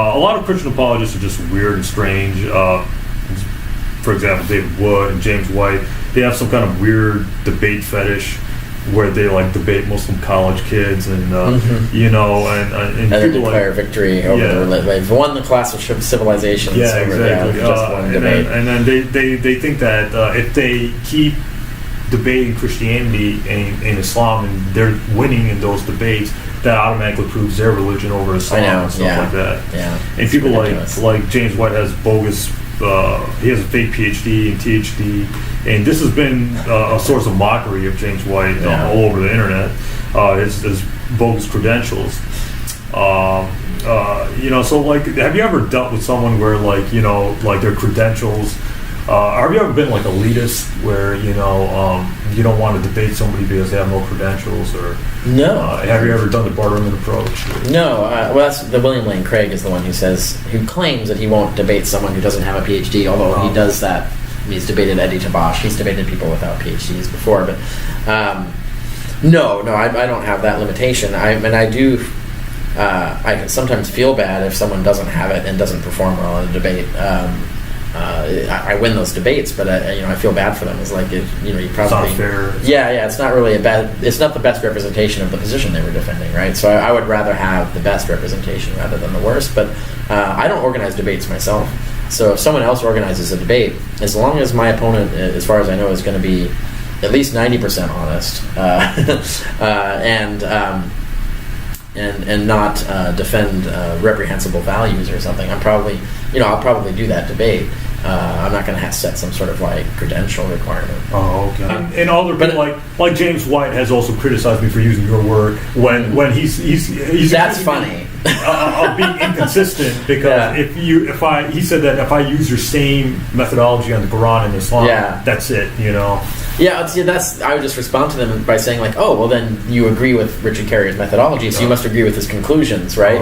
a lot of Christian apologists are just weird and strange. For example, David Wood and James White, they have some kind of weird debate fetish where they like debate Muslim college kids and you know and they people declare victory over they've won the class of civilizations. Yeah, exactly. Just one debate. And then they think that if they keep debating Christianity and Islam and they're winning in those debates, that automatically proves their religion over Islam and stuff like that. Yeah. And people like James White has bogus. He has a fake PhD and THD, and this has been a source of mockery of James White all over the internet. His bogus credentials. You know, so like, have you ever dealt with someone where like, you know, like their credentials? Have you ever been like elitist where you know you don't want to debate somebody because they have no credentials, or no? Have you ever done the Barterman approach? No. Well, that's the William Lane Craig is the one who claims that he won't debate someone who doesn't have a PhD. Although he does that, he's debated Eddie Tabash. He's debated people without PhDs before, but no, I don't have that limitation. I do. I sometimes feel bad if someone doesn't have it and doesn't perform well in a debate. I win those debates, but you know, I feel bad for them. It's like, you know, you probably it's not fair. Yeah, it's not really it's not the best representation of the position they were defending, right? So I would rather have the best representation rather than the worst. But I don't organize debates myself. So if someone else organizes a debate, as long as my opponent, as far as I know, is going to be at least 90% honest and not defend reprehensible values or something, I'll probably do that debate. I'm not going to set some sort of like credential requirement. Oh, okay. And other people like James White has also criticized me for using your work when he's that's funny. Of being inconsistent because he said that if I use your same methodology on the Quran and Islam, that's it, you know. Yeah, I would just respond to them by saying like, oh, well then you agree with Richard Carrier's methodology, so you must agree with his conclusions, right?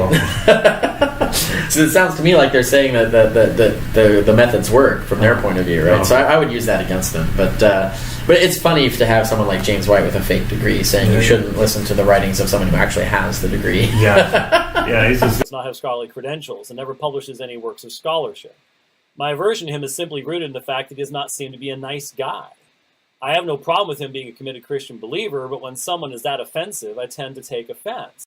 So it sounds to me like they're saying that the methods work from their point of view, right? So I would use that against them. But it's funny to have someone like James White with a fake degree saying you shouldn't listen to the writings of someone who actually has the degree. Yeah, he does not have scholarly credentials and never publishes any works of scholarship. My aversion to him is simply rooted in the fact that he does not seem to be a nice guy. I have no problem with him being a committed Christian believer, but when someone is that offensive, I tend to take offense.